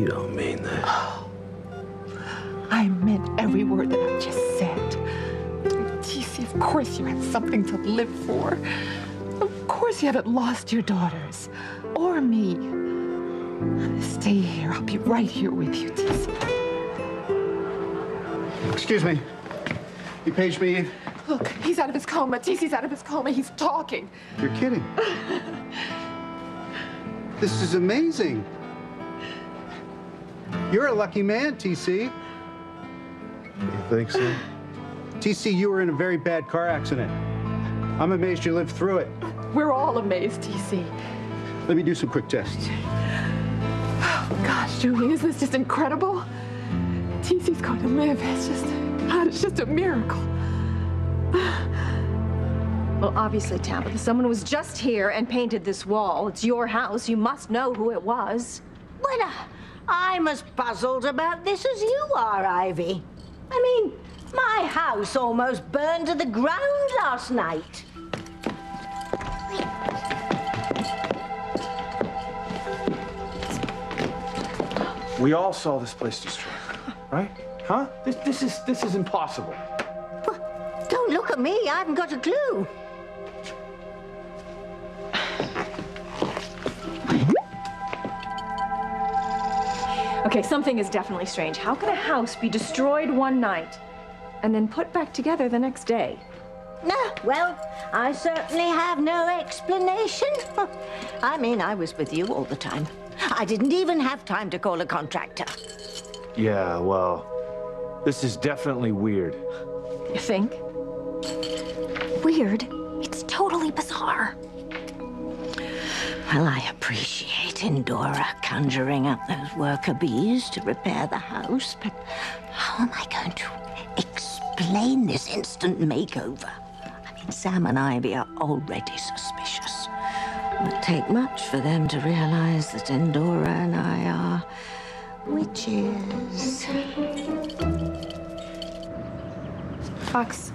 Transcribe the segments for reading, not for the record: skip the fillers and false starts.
You don't mean that. I meant every word that I just said. TC, of course you had something to live for. Of course you haven't lost your daughters. Or me. Stay here. I'll be right here with you, TC. Excuse me. You paged me, Eve? Look, he's out of his coma. TC's out of his coma. He's talking. You're kidding. This is amazing. You're a lucky man, TC. You think so? TC, you were in a very bad car accident. I'm amazed you lived through it. We're all amazed, TC. Let me do some quick tests. Oh, gosh, Julie, isn't this just incredible? TC's going to live. It's just a miracle. Well, obviously, Tabitha, someone was just here and painted this wall. It's your house. You must know who it was. Well, I'm as puzzled about this as you are, Ivy. I mean, my house almost burned to the ground last night. We all saw this place destroyed, right? Huh? This is impossible. Well, don't look at me. I haven't got a clue. Okay, something is definitely strange. How can a house be destroyed one night and then put back together the next day? No, well, I certainly have no explanation. I mean, I was with you all the time. I didn't even have time to call a contractor. Yeah, well, this is definitely weird. You think? Weird. It's totally bizarre. Well, I appreciate Endora conjuring up those worker bees to repair the house, but how am I going to explain this instant makeover? I mean, Sam and Ivy are already suspicious. It won't take much for them to realize that Endora and I are witches. Fox,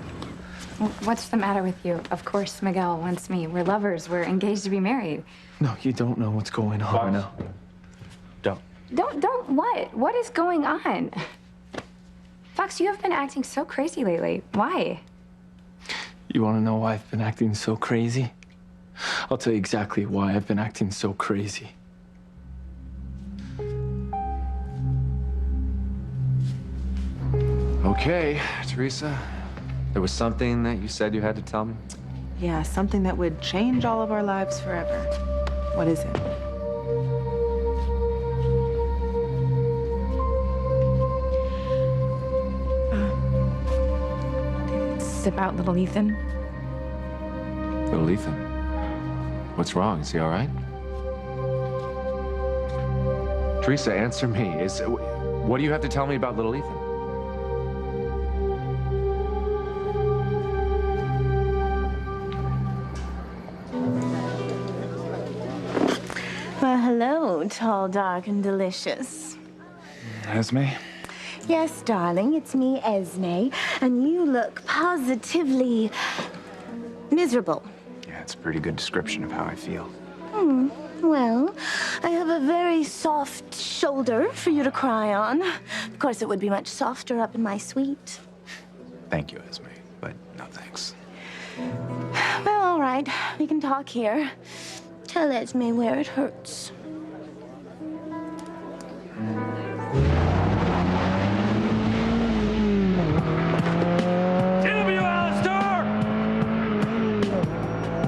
what's the matter with you? Of course Miguel wants me. We're lovers. We're engaged to be married. No, you don't know what's going on right now. Don't. Don't what? What is going on? Fox, you have been acting so crazy lately. Why? You want to know why I've been acting so crazy? I'll tell you exactly why I've been acting so crazy. Okay, Teresa. There was something that you said you had to tell me? Yeah, something that would change all of our lives forever. What is it? It's about little Ethan. Little Ethan? What's wrong? Is he all right? Teresa, answer me. What do you have to tell me about little Ethan? Well, hello, tall, dark, and delicious. Esme? Yes, darling, it's me, Esme, and you look positively miserable. Yeah, it's a pretty good description of how I feel. Well, I have a very soft shoulder for you to cry on. Of course, it would be much softer up in my suite. Thank you, Esme, but no thanks. Well, all right, we can talk here. Tell Esme where it hurts.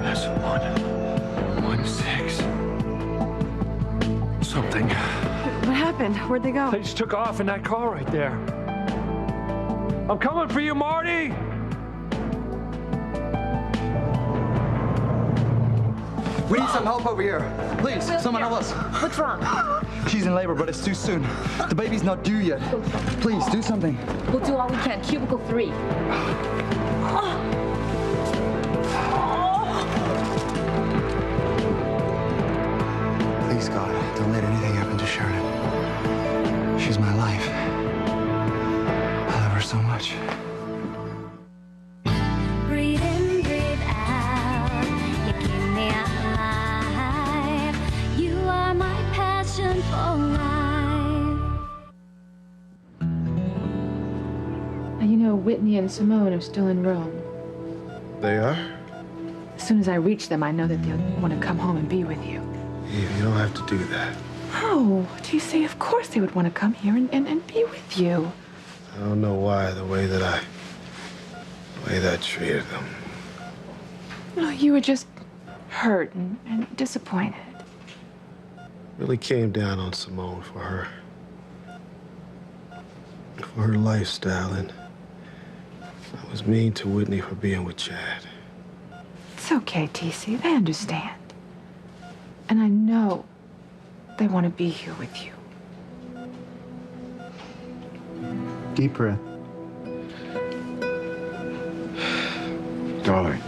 That's 116. Something. What happened? Where'd they go? They just took off in that car right there. I'm coming for you, Marty! We need some help over here. Please, someone help us. What's wrong? She's in labor, but it's too soon. The baby's not due yet. Please, do something. We'll do all we can. Cubicle 3. Please, God, don't let anything happen to Sheridan. She's my life. I love her so much. Breathe in, breathe out. You keep me alive. You are my passion for life. Whitney and Simone are still in Rome. They are? As soon as I reach them, I know that they'll want to come home and be with you. Eve, you don't have to do that. Oh, TC, of course they would want to come here and be with you. I don't know why, the way that I treated them. No, you were just hurt and disappointed. Really came down on Simone for her lifestyle, and I was mean to Whitney for being with Chad. It's okay, TC. They understand. And I know they want to be here with you. Deep breath. Darling.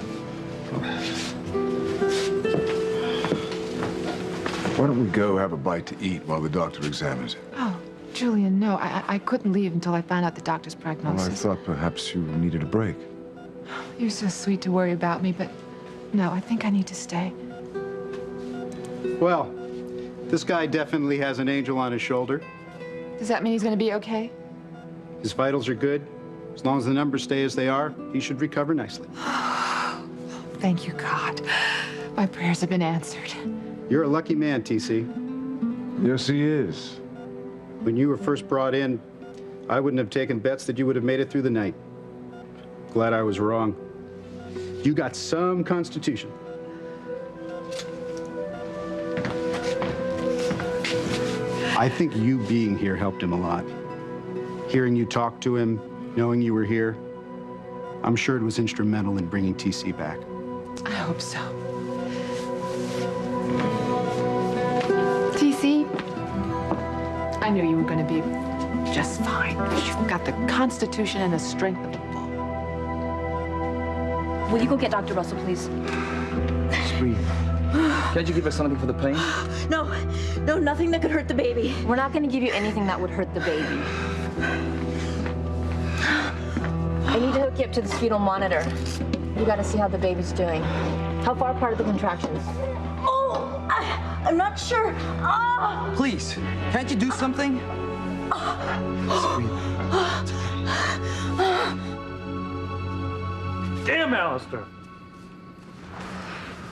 Why don't we go have a bite to eat while the doctor examines it? Oh, Julian, no. I couldn't leave until I found out the doctor's Well, I prognosis. thought perhaps you needed a break. You're so sweet to worry about me, but no, I think I need to stay. Well, this guy definitely has an angel on his shoulder. Does that mean he's going to be okay? His vitals are good. As long as the numbers stay as they are, he should recover nicely. Thank you, God. My prayers have been answered. You're a lucky man, TC. Yes, he is. When you were first brought in, I wouldn't have taken bets that you would have made it through the night. Glad I was wrong. You got some constitution. I think you being here helped him a lot. Hearing you talk to him, knowing you were here, I'm sure it was instrumental in bringing TC back. I hope so. TC, I knew you were going to be just fine. You've got the constitution and the strength of a bull. Will you go get Dr. Russell, please? Sweet. Can't you give us something for the pain? No, nothing that could hurt the baby. We're not going to give you anything that would hurt the baby. I need to hook you up to this fetal monitor. You got to see how the baby's doing. How far apart are the contractions? Oh, I'm not sure. Ah! Please, can't you do something? Damn, Alistair!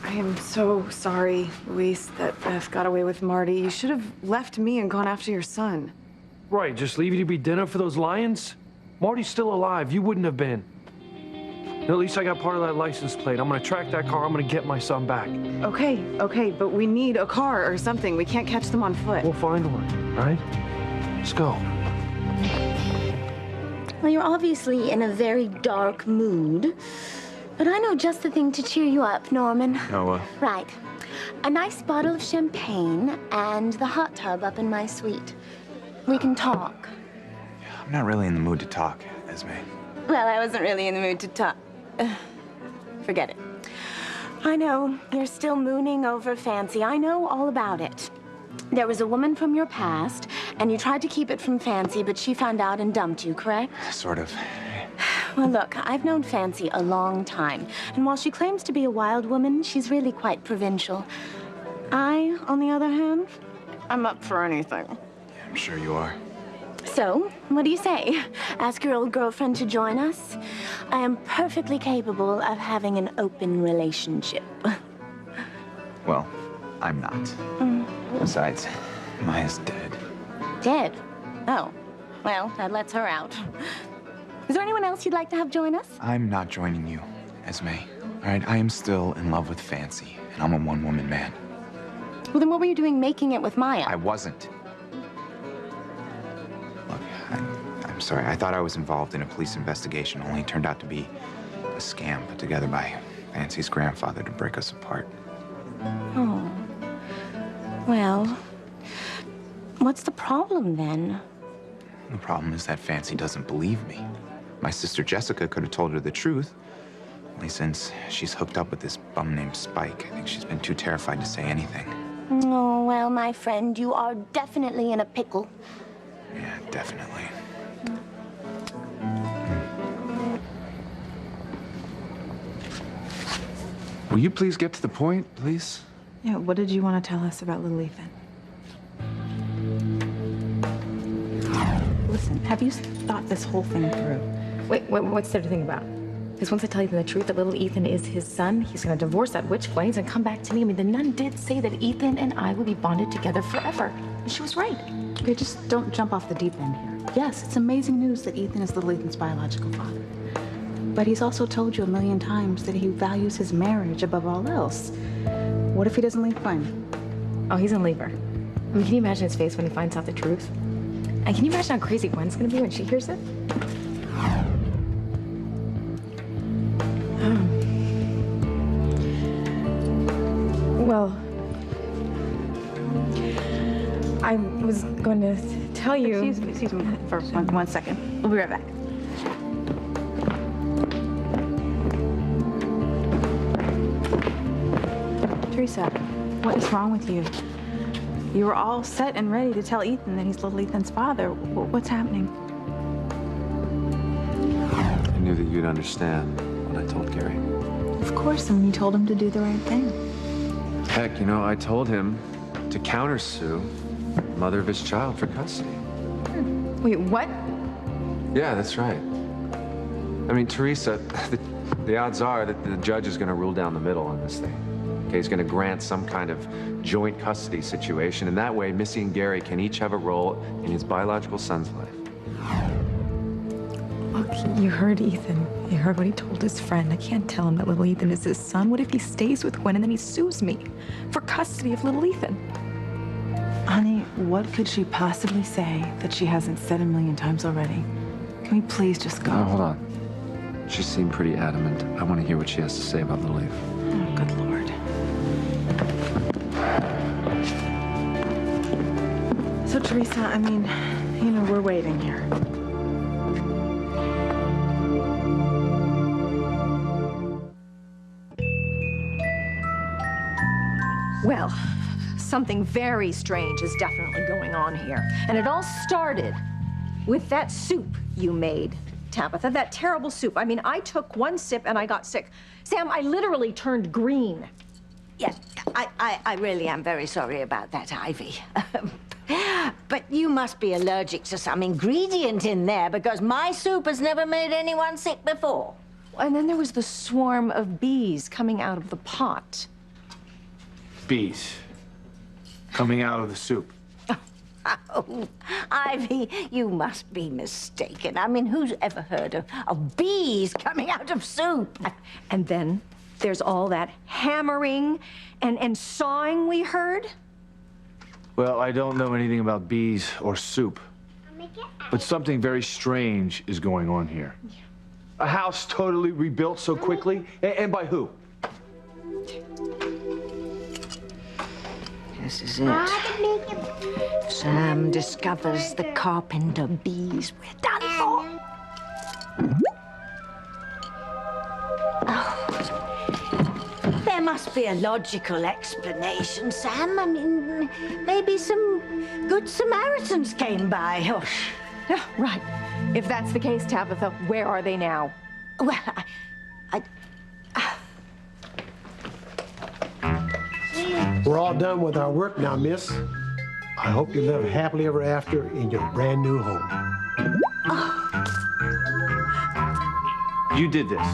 I am so sorry, Luis, that Beth got away with Marty. You should have left me and gone after your son. Right, just leave you to be dinner for those lions? Marty's still alive. You wouldn't have been. And at least I got part of that license plate. I'm gonna track that car. I'm gonna get my son back. Okay, but we need a car or something. We can't catch them on foot. We'll find one, right? Let's go. Well, you're obviously in a very dark mood. But I know just the thing to cheer you up, Norman. Noah. Right. A nice bottle of champagne and the hot tub up in my suite. We can talk. I'm not really in the mood to talk, Esme. Well, I wasn't really in the mood to talk. Forget it. I know, you're still mooning over Fancy. I know all about it. There was a woman from your past, and you tried to keep it from Fancy, but she found out and dumped you, correct? Sort of. Well, look, I've known Fancy a long time, and while she claims to be a wild woman, she's really quite provincial. I, on the other hand, I'm up for anything. Yeah, I'm sure you are. So, what do you say? Ask your old girlfriend to join us? I am perfectly capable of having an open relationship. Well, I'm not. Besides, Maya's dead. Dead? Oh, well, that lets her out. Is there anyone else you'd like to have join us? I'm not joining you, Esme. All right, I am still in love with Fancy, and I'm a one-woman man. Well, then what were you doing making it with Maya? I wasn't. Look, I'm sorry. I thought I was involved in a police investigation, only it turned out to be a scam put together by Fancy's grandfather to break us apart. Oh. Well, what's the problem then? The problem is that Fancy doesn't believe me. My sister Jessica could have told her the truth. Only since she's hooked up with this bum named Spike, I think she's been too terrified to say anything. Oh, well, my friend, you are definitely in a pickle. Yeah, definitely. Will you please get to the point, please? Yeah, what did you want to tell us about little Ethan? Listen, have you thought this whole thing through? Wait, what's there to think about? Because once I tell Ethan the truth that little Ethan is his son, he's gonna divorce that witch Blaze and come back to me. I mean, the nun did say that Ethan and I would be bonded together forever. And she was right. Okay, just don't jump off the deep end here. Yes, it's amazing news that Ethan is little Ethan's biological father. But he's also told you 1,000,000 times that he values his marriage above all else. What if he doesn't leave Gwen? Oh, he's gonna leave her. I mean, can you imagine his face when he finds out the truth? And can you imagine how crazy Gwen's gonna be when she hears it? Well, I was going to tell you... Excuse me for one second. We'll be right back. Teresa, what is wrong with you? You were all set and ready to tell Ethan that he's little Ethan's father. What's happening? I knew that you'd understand when I told Gary. Of course, and you told him to do the right thing. Heck, you know, I told him to countersue the mother of his child for custody. Wait, what? Yeah, that's right. I mean, Teresa, the odds are that the judge is going to rule down the middle on this thing. Okay, he's going to grant some kind of joint custody situation, and that way Missy and Gary can each have a role in his biological son's life. Look, you heard Ethan. You heard what he told his friend. I can't tell him that little Ethan is his son. What if he stays with Gwen and then he sues me for custody of little Ethan? Honey, what could she possibly say that she hasn't said 1,000,000 times already? Can we please just go? No, hold on. She seemed pretty adamant. I want to hear what she has to say about little Eve. Oh, good Lord. So, Teresa, I mean, you know, we're waiting here. Well, something very strange is definitely going on here. And it all started with that soup you made, Tabitha, that terrible soup. I mean, I took one sip and I got sick. Sam, I literally turned green. Yeah, I really am very sorry about that, Ivy. But you must be allergic to some ingredient in there because my soup has never made anyone sick before. And then there was the swarm of bees coming out of the pot. Bees coming out of the soup. Oh, Ivy, you must be mistaken. I mean, who's ever heard of bees coming out of soup? And then there's all that hammering and sawing we heard. Well, I don't know anything about bees or soup, but something very strange is going on here. A house totally rebuilt so quickly, and by who? This is it. Sam discovers the carpenter bees. We're done for. Oh. There must be a logical explanation, Sam. I mean, maybe some good Samaritans came by. Oh. Yeah, right. If that's the case, Tabitha, where are they now? Well, We're all done with our work now, miss. I hope you live happily ever after in your brand new home. You did this.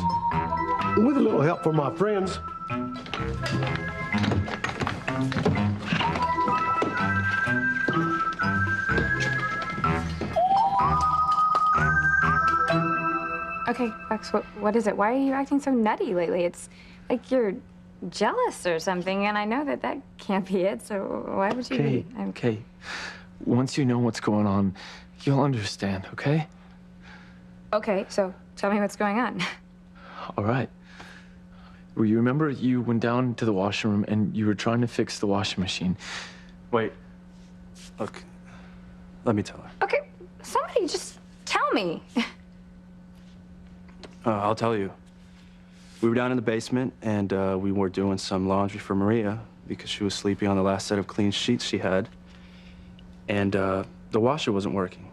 With a little help from my friends. Okay, Fox, what is it? Why are you acting so nutty lately? It's like you're jealous or something, and I know that that can't be it, so why would you be? Okay. Once you know what's going on, you'll understand, okay? Okay, so tell me what's going on. All right. Well, you remember you went down to the washroom and you were trying to fix the washing machine. Wait. Look, let me tell her. Okay, somebody just tell me. I'll tell you. We were down in the basement, and we were doing some laundry for Maria because she was sleeping on the last set of clean sheets she had. And the washer wasn't working.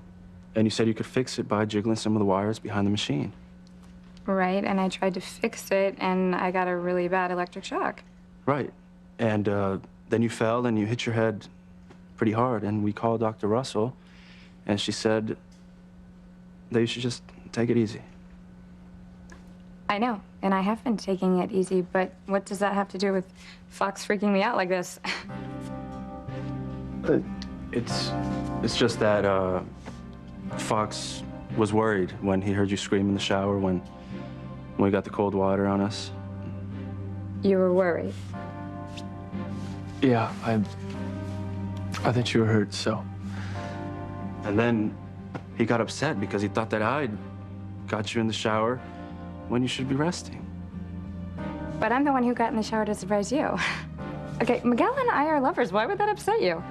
And you said you could fix it by jiggling some of the wires behind the machine. Right, and I tried to fix it, and I got a really bad electric shock. Right. And then you fell, and you hit your head pretty hard, and we called Dr. Russell, and she said that you should just take it easy. I know, and I have been taking it easy, but what does that have to do with Fox freaking me out like this? It's just that Fox was worried when he heard you scream in the shower when we got the cold water on us. You were worried? Yeah, I thought you were hurt, so. And then he got upset because he thought that I'd got you in the shower when you should be resting. But I'm the one who got in the shower to surprise you. Okay, Miguel and I are lovers. Why would that upset you?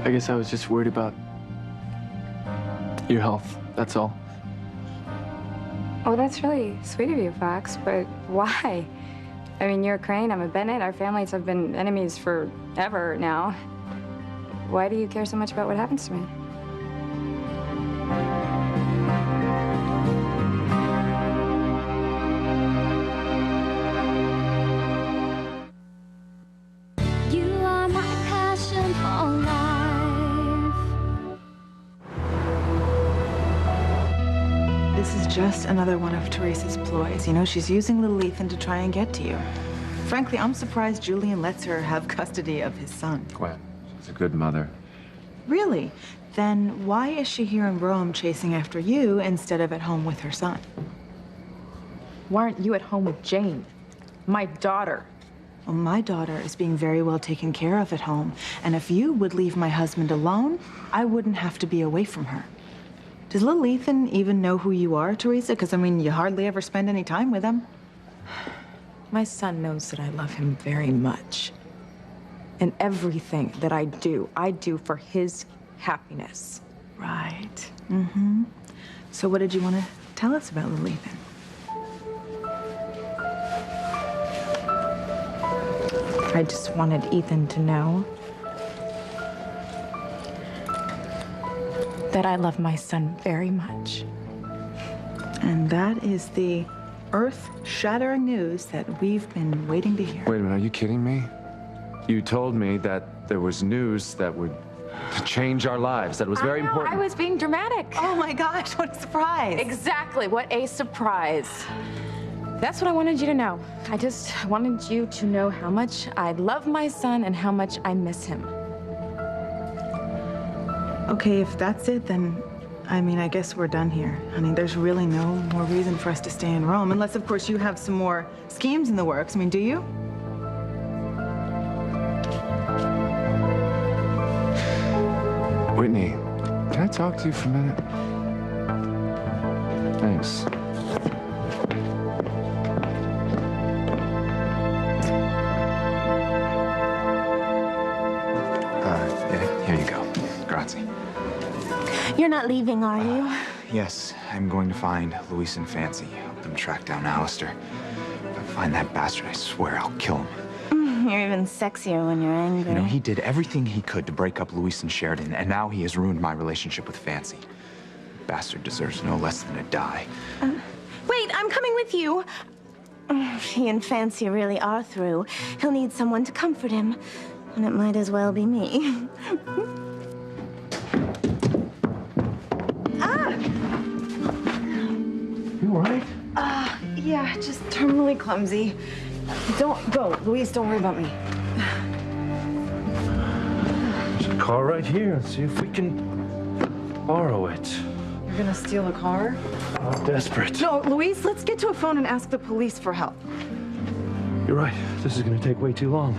I guess I was just worried about your health, that's all. Oh, that's really sweet of you, Fox, but why? I mean, you're a Crane, I'm a Bennett. Our families have been enemies forever now. Why do you care so much about what happens to me? You are my passion for life. This is just another one of Teresa's ploys. You know, she's using little Ethan to try and get to you. Frankly, I'm surprised Julian lets her have custody of his son. Gwen, she's a good mother. Really? Then why is she here in Rome chasing after you instead of at home with her son? Why aren't you at home with Jane, my daughter? Well, my daughter is being very well taken care of at home. And if you would leave my husband alone, I wouldn't have to be away from her. Does little Ethan even know who you are, Teresa? Because, I mean, you hardly ever spend any time with him. My son knows that I love him very much. And everything that I do for his happiness. Right. Mm-hmm. So what did you want to tell us about little Ethan? I just wanted Ethan to know that I love my son very much. And that is the earth-shattering news that we've been waiting to hear. Wait a minute, are you kidding me? You told me that there was news that would change our lives, that was very important. I was being dramatic. Oh my gosh, what a surprise. Exactly, what a surprise. That's what I wanted you to know. I just wanted you to know how much I love my son and how much I miss him. Okay, if that's it, then, I mean, I guess we're done here. I mean, there's really no more reason for us to stay in Rome, unless, of course, you have some more schemes in the works. I mean, do you? Whitney, can I talk to you for a minute? Thanks. Yeah, here you go. Grazie. You're not leaving, are you? Yes, I'm going to find Luis and Fancy. Help them track down Alistair. If I find that bastard, I swear I'll kill him. You're even sexier when you're angry. You know, he did everything he could to break up Luis and Sheridan, and now he has ruined my relationship with Fancy. The bastard deserves no less than to die. Wait, I'm coming with you. He and Fancy really are through. He'll need someone to comfort him, and it might as well be me. You all right? Yeah, just terminally clumsy. Don't go. Louise, don't worry about me. There's a car right here. Let's see if we can borrow it. You're gonna steal a car? I'm desperate. No, Louise, let's get to a phone and ask the police for help. You're right. This is gonna take way too long.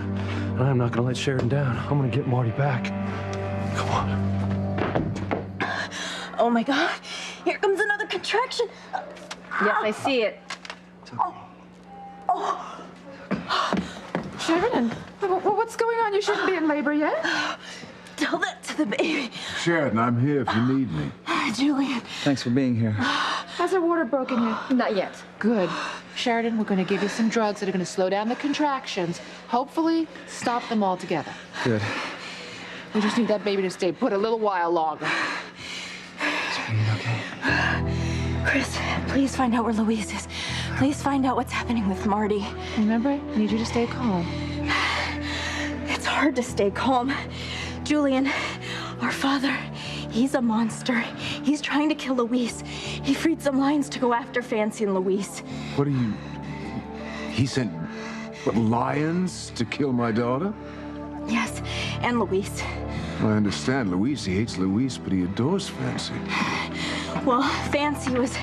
And I'm not gonna let Sheridan down. I'm gonna get Marty back. Come on. Oh my God, here comes another contraction. Yes, I see it. Sheridan, what's going on? You shouldn't be in labor yet. Tell that to the baby. Sheridan, I'm here if you need me. Julian. Thanks for being here. Has her water broken yet? Not yet. Good. Sheridan, we're going to give you some drugs that are going to slow down the contractions. Hopefully, stop them altogether. Good. We just need that baby to stay put a little while longer. Is Jane okay? Chris, please find out where Louise is. Please find out what's happening with Marty. Remember, I need you to stay calm. It's hard to stay calm. Julian, our father, He's a monster. He's trying to kill Luis. He freed some lions to go after Fancy and Luis. What do you... He sent, what, lions to kill my daughter? Yes, and Luis. I understand Luis. He hates Luis, but he adores Fancy. Well, Fancy was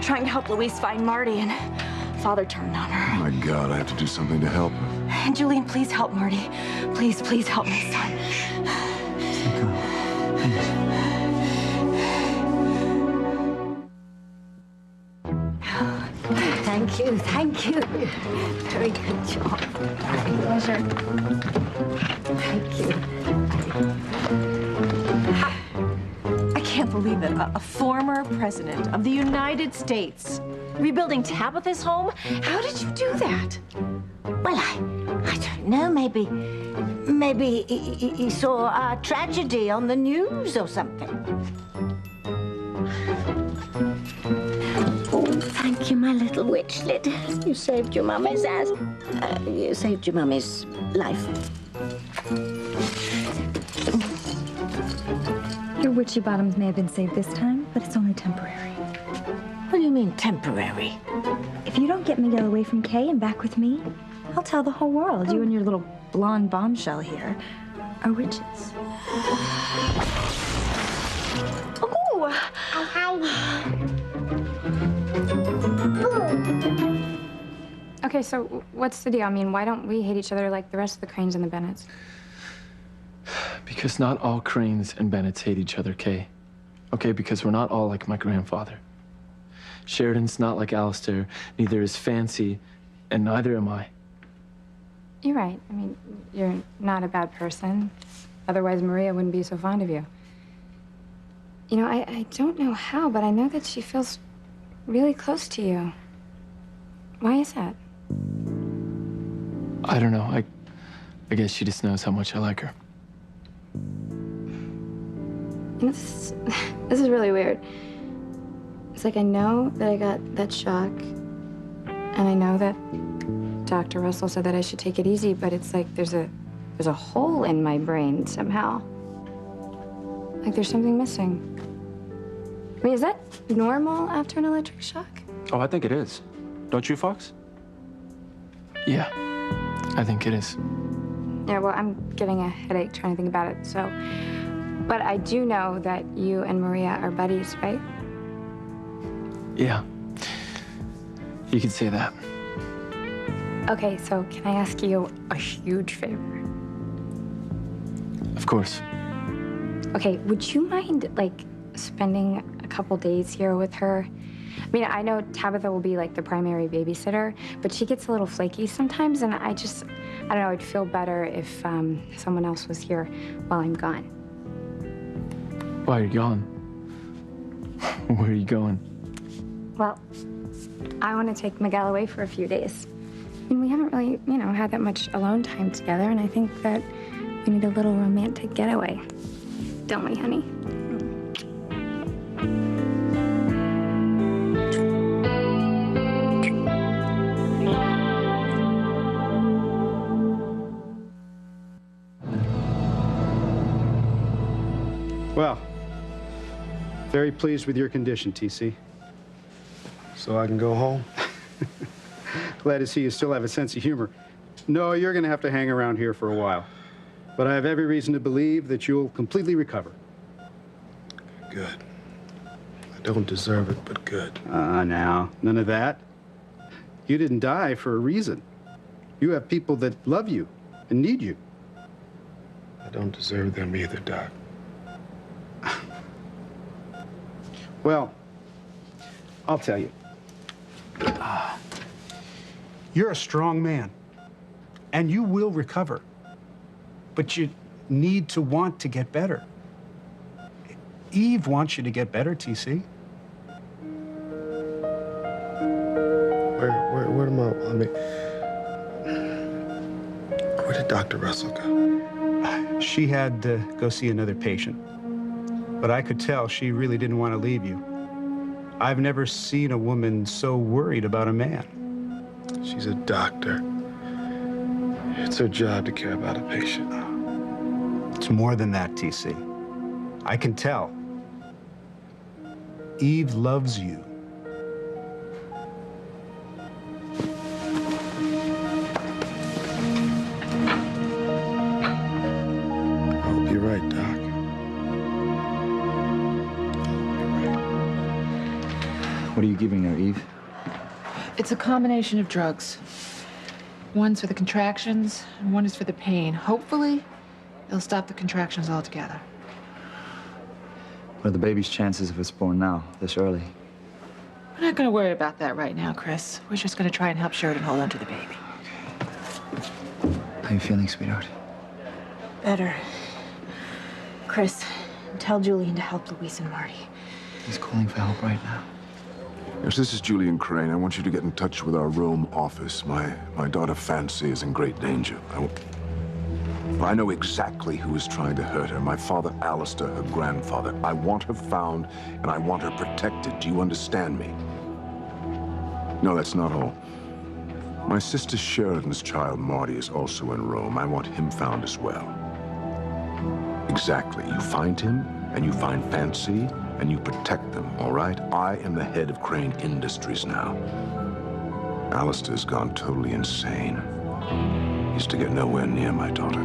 trying to help Luis find Marty, and Father turned on her. Oh, my God, I have to do something to help her. And Julian, please help Marty. Please, please help my son. Thank you, thank you. Very good job. Pleasure. Thank you. I can't believe it. A former president of the United States rebuilding Tabitha's home? How did you do that? Well, I don't know. Maybe he saw a tragedy on the news or something. Oh, thank you, my little witchlet. You saved your mummy's ass. You saved your mummy's life. Your witchy bottoms may have been saved this time, but it's only temporary. What do you mean, temporary? If you don't get Miguel away from Kay and back with me, I'll tell the whole world you and your little blonde bombshell here are witches. Oh! Okay, so what's the deal? I mean, why don't we hate each other like the rest of the Cranes and the Bennetts? Because not all Cranes and Bennetts hate each other, Kay. Okay, because we're not all like my grandfather. Sheridan's not like Alistair, neither is Fancy, and neither am I. You're right. I mean, you're not a bad person. Otherwise, Maria wouldn't be so fond of you. You know, I don't know how, but I know that she feels really close to you. Why is that? I don't know. I guess she just knows how much I like her. You know, this is really weird. It's like I know that I got that shock, and I know that Dr. Russell said that I should take it easy, but it's like there's a hole in my brain somehow. Like there's something missing. I mean, is that normal after an electric shock? Oh, I think it is. Don't you, Fox? Yeah, I think it is. Yeah, well, I'm getting a headache trying to think about it, so. But I do know that you and Maria are buddies, right? Yeah. You could say that. Okay, so can I ask you a huge favor? Of course. Okay, would you mind, like, spending a couple days here with her? I mean, I know Tabitha will be, like, the primary babysitter, but she gets a little flaky sometimes, and I don't know, I'd feel better if someone else was here while I'm gone. Why are you gone? Where are you going? Well, I want to take Miguel away for a few days. I mean, we haven't really, you know, had that much alone time together, and I think that we need a little romantic getaway. Don't we, honey? Well, very pleased with your condition, TC. So I can go home? Glad to see you still have a sense of humor. No, you're going to have to hang around here for a while. But I have every reason to believe that you'll completely recover. Good. I don't deserve it, but good. Now, none of that. You didn't die for a reason. You have people that love you and need you. I don't deserve them either, Doc. Well, I'll tell you. You're a strong man, and you will recover. But you need to want to get better. Eve wants you to get better, TC. Where am I mean, where did Dr. Russell go? She had to go see another patient. But I could tell she really didn't want to leave you. I've never seen a woman so worried about a man. She's a doctor. It's her job to care about a patient. It's more than that, TC. I can tell. Eve loves you. I hope you're right, Doc. What are you giving her, Eve? It's a combination of drugs. One's for the contractions, and one is for the pain. Hopefully, it'll stop the contractions altogether. What are the baby's chances if it's born now, this early? We're not gonna worry about that right now, Chris. We're just gonna try and help Sheridan hold on to the baby. How you feeling, sweetheart? Better. Chris, tell Julian to help Luis and Marty. He's calling for help right now. Yes, this is Julian Crane. I want you to get in touch with our Rome office. My daughter Fancy is in great danger. I know exactly who is trying to hurt her. My father, Alistair, her grandfather. I want her found, and I want her protected. Do you understand me? No, that's not all. My sister Sheridan's child, Marty, is also in Rome. I want him found as well. Exactly. You find him, and you find Fancy, and you protect them, all right? I am the head of Crane Industries now. Alistair's gone totally insane. He's to get nowhere near my daughter.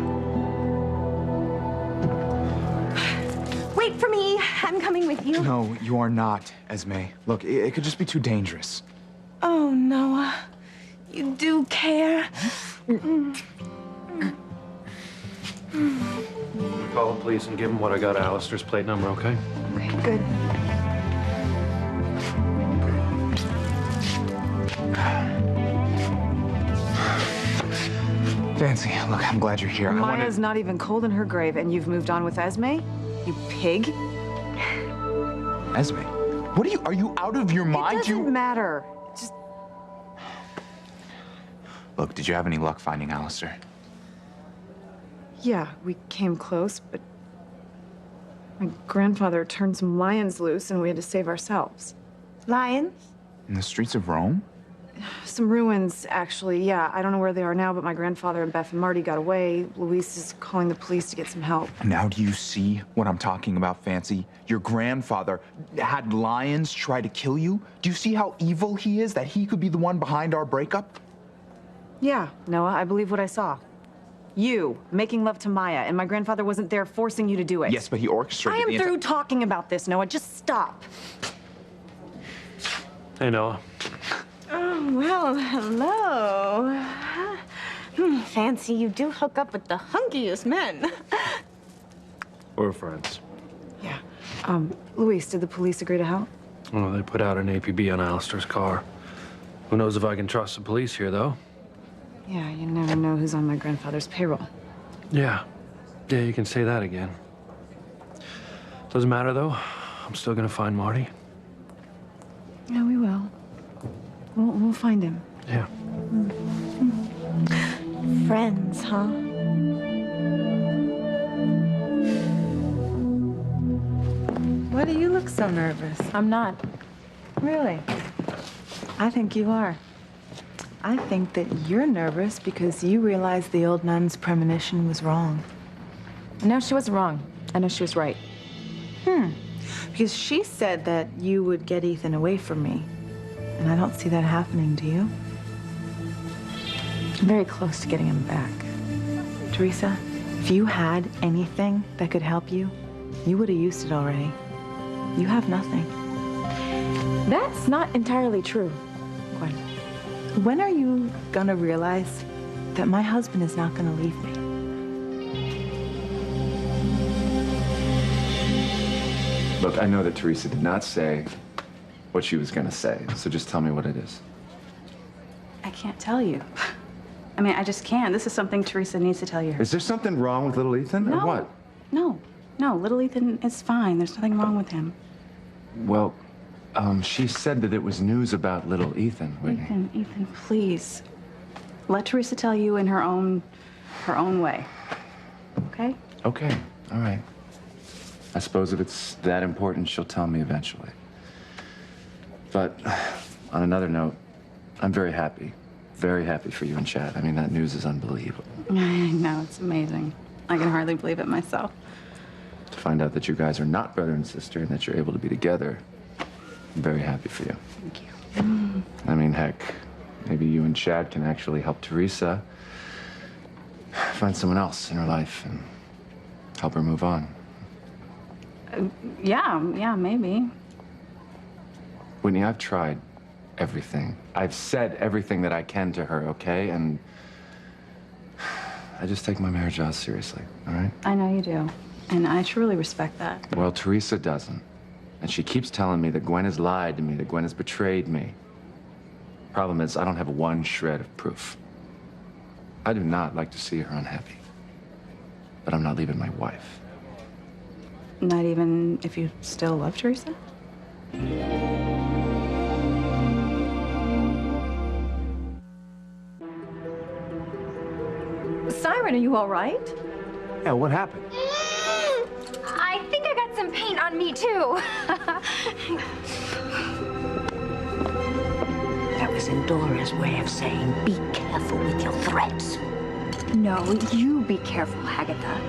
Wait for me. I'm coming with you. No, you are not, Esme. Look, it could just be too dangerous. Oh, Noah. You do care. Call the police and give them what I got Alistair's plate number, okay? Okay, good. Fancy, look, I'm glad you're here. Maya's not even cold in her grave, and you've moved on with Esme? You pig. Esme, what are you out of your mind? It doesn't matter. Just... Look, did you have any luck finding Alistair? Yeah, we came close, but my grandfather turned some lions loose and we had to save ourselves. Lions? In the streets of Rome? Some ruins, actually, yeah. I don't know where they are now, but my grandfather and Beth and Marty got away. Luis is calling the police to get some help. Now do you see what I'm talking about, Fancy? Your grandfather had lions try to kill you? Do you see how evil he is, that he could be the one behind our breakup? Yeah, Noah, I believe what I saw. You making love to Maya, and my grandfather wasn't there forcing you to do it. Yes, but he orchestrated I am through talking about this, Noah. Just stop. Hey, Noah. Oh, well, hello. Fancy, you do hook up with the hunkiest men. We're friends. Yeah. Luis, did the police agree to help? Well, they put out an APB on Alistair's car. Who knows if I can trust the police here, though? Yeah, you never know who's on my grandfather's payroll. Yeah. Yeah, you can say that again. Doesn't matter, though. I'm still gonna find Marty. Yeah, we will. We'll find him. Yeah. Friends, huh? Why do you look so nervous? I'm not. Really? I think you are. I think that you're nervous because you realize the old nun's premonition was wrong. No, she wasn't wrong. I know she was right. Because she said that you would get Ethan away from me. And I don't see that happening, do you? I'm very close to getting him back. Teresa, if you had anything that could help you, you would have used it already. You have nothing. That's not entirely true. Gwen, when are you gonna realize that my husband is not gonna leave me? Look, I know that Teresa did not say what she was gonna say, so just tell me what it is. I can't tell you. I mean, I just can't. This is something Teresa needs to tell you. Is there something wrong with little Ethan, or what? No, little Ethan is fine. There's nothing wrong with him. Well, she said that it was news about little Ethan, Whitney. Ethan, please. Let Teresa tell you in her own way. Okay? Okay, all right. I suppose if it's that important, she'll tell me eventually. But on another note, I'm very happy for you and Chad. I mean, that news is unbelievable. I know, it's amazing. I can hardly believe it myself. To find out that you guys are not brother and sister and that you're able to be together, I'm very happy for you. Thank you. I mean, heck, maybe you and Chad can actually help Teresa find someone else in her life and help her move on. Yeah, maybe. Whitney, I've tried everything. I've said everything that I can to her, okay? And I just take my marriage vows seriously, all right? I know you do. And I truly respect that. Well, Teresa doesn't. And she keeps telling me that Gwen has lied to me, that Gwen has betrayed me. Problem is, I don't have one shred of proof. I do not like to see her unhappy. But I'm not leaving my wife. Not even if you still love Teresa? Siren, are you all right? Yeah, what happened? I think I got some paint on me, too. That was Endora's way of saying, be careful with your threats. No, you be careful, Agatha,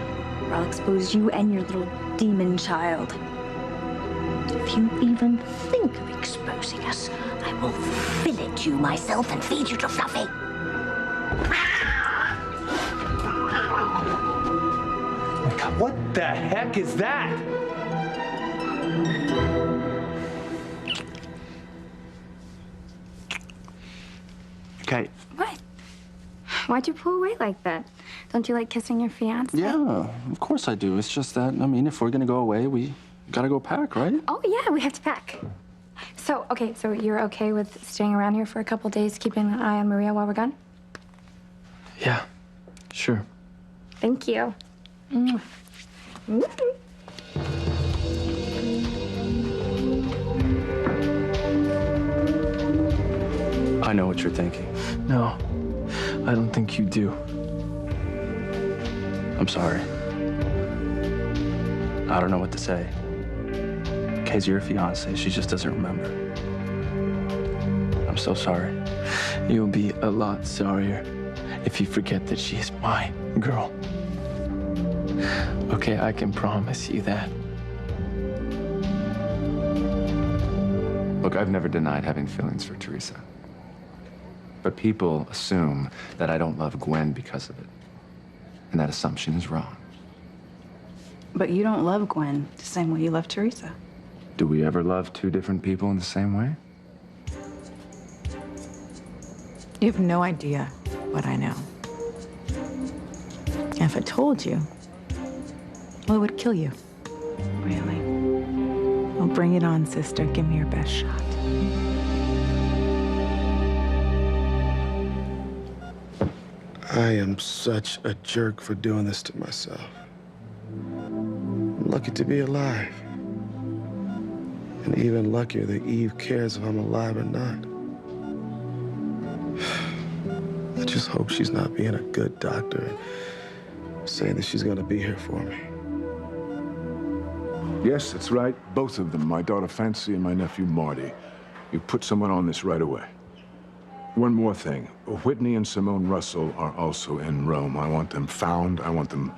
or I'll expose you and your little demon child. If you even think of exposing us, I will fillet you myself and feed you to Fluffy. What the heck is that? Kate. What? Why'd you pull away like that? Don't you like kissing your fiance? Yeah, of course I do. It's just that, I mean, if we're gonna go away, we gotta go pack, right? Oh, yeah, we have to pack. So, okay, so you're okay with staying around here for a couple days, keeping an eye on Maria while we're gone? Yeah, sure. Thank you. I know what you're thinking. No, I don't think you do. I'm sorry. I don't know what to say. Kay's your fiance. She just doesn't remember. I'm so sorry. You'll be a lot sorrier if you forget that she's my girl. Okay, I can promise you that. Look, I've never denied having feelings for Teresa. But people assume that I don't love Gwen because of it. And that assumption is wrong. But you don't love Gwen the same way you love Teresa. Do we ever love two different people in the same way? You have no idea what I know. And if I told you, well, it would kill you. Really. Well, bring it on, sister. Give me your best shot. I am such a jerk for doing this to myself. I'm lucky to be alive. And even luckier that Eve cares if I'm alive or not. I just hope she's not being a good doctor and saying that she's gonna be here for me. Yes, that's right. Both of them, my daughter Fancy and my nephew Marty. You put someone on this right away. One more thing. Whitney and Simone Russell are also in Rome. I want them found. I want them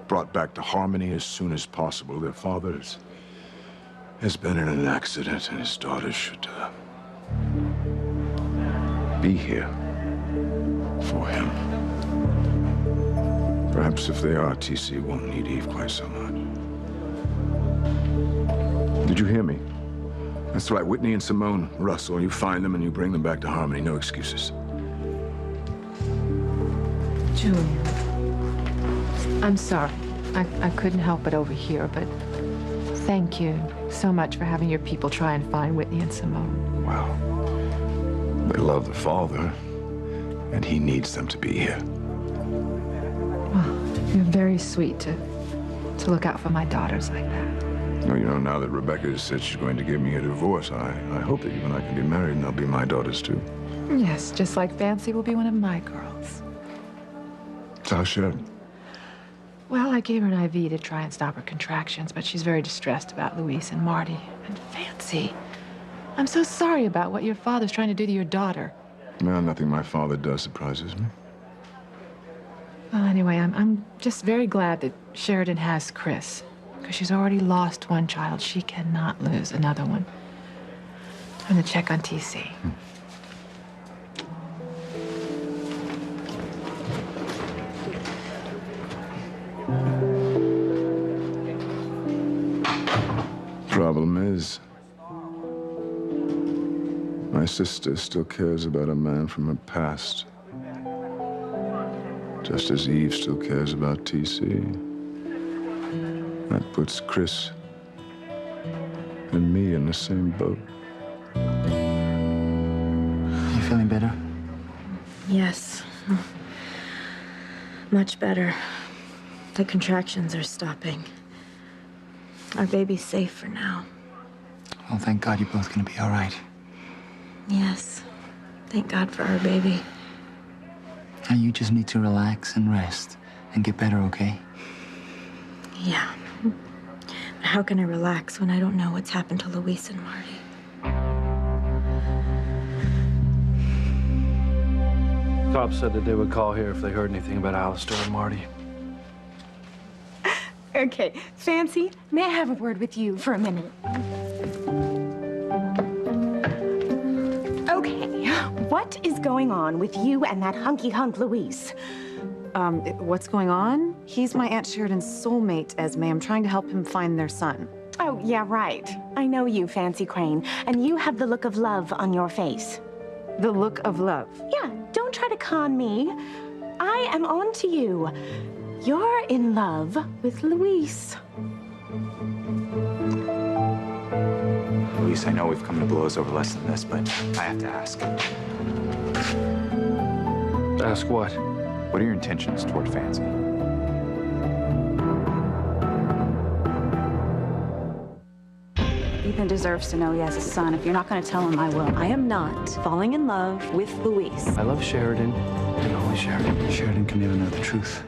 brought back to Harmony as soon as possible. Their father has been in an accident, and his daughter should be here for him. Perhaps if they are, TC won't need Eve quite so much. Did you hear me? That's right, Whitney and Simone Russell. You find them and you bring them back to Harmony. No excuses. Julian, I'm sorry. I couldn't help but overhear, but thank you so much for having your people try and find Whitney and Simone. Well, they love the father, and he needs them to be here. Well, you're very sweet to look out for my daughters like that. Well, you know, now that Rebecca has said she's going to give me a divorce, I hope that you and I can be married, and they'll be my daughters, too. Yes, just like Fancy will be one of my girls. So how's Sheridan? Well, I gave her an IV to try and stop her contractions, but she's very distressed about Luis and Marty. And Fancy, I'm so sorry about what your father's trying to do to your daughter. Well, nothing my father does surprises me. Well, anyway, I'm just very glad that Sheridan has Chris, because she's already lost one child. She cannot lose another one. gonna check on TC. Problem is, my sister still cares about a man from her past. Just as Eve still cares about TC. That puts Chris and me in the same boat. You feeling better? Yes. Much better. The contractions are stopping. Our baby's safe for now. Well, thank God you're both gonna be all right. Yes. Thank God for our baby. And you just need to relax and rest and get better, okay? Yeah. But how can I relax when I don't know what's happened to Luis and Marty? Cops said that they would call here if they heard anything about Alistair and Marty. Okay, Fancy, may I have a word with you for a minute? Okay, what is going on with you and that hunky-hunk Luis? What's going on? He's my Aunt Sheridan's soulmate, Esme. I'm trying to help him find their son. Oh, yeah, right. I know you, Fancy Crane, and you have the look of love on your face. The look of love? Yeah, don't try to con me. I am on to you. You're in love with Luis. Luis, I know we've come to blows over less than this, but I have to ask. Ask what? What are your intentions toward Fancy? Ethan deserves to know he has a son. If you're not going to tell him, I will. I am not falling in love with Luis. I love Sheridan and only Sheridan. Sheridan can never know the truth.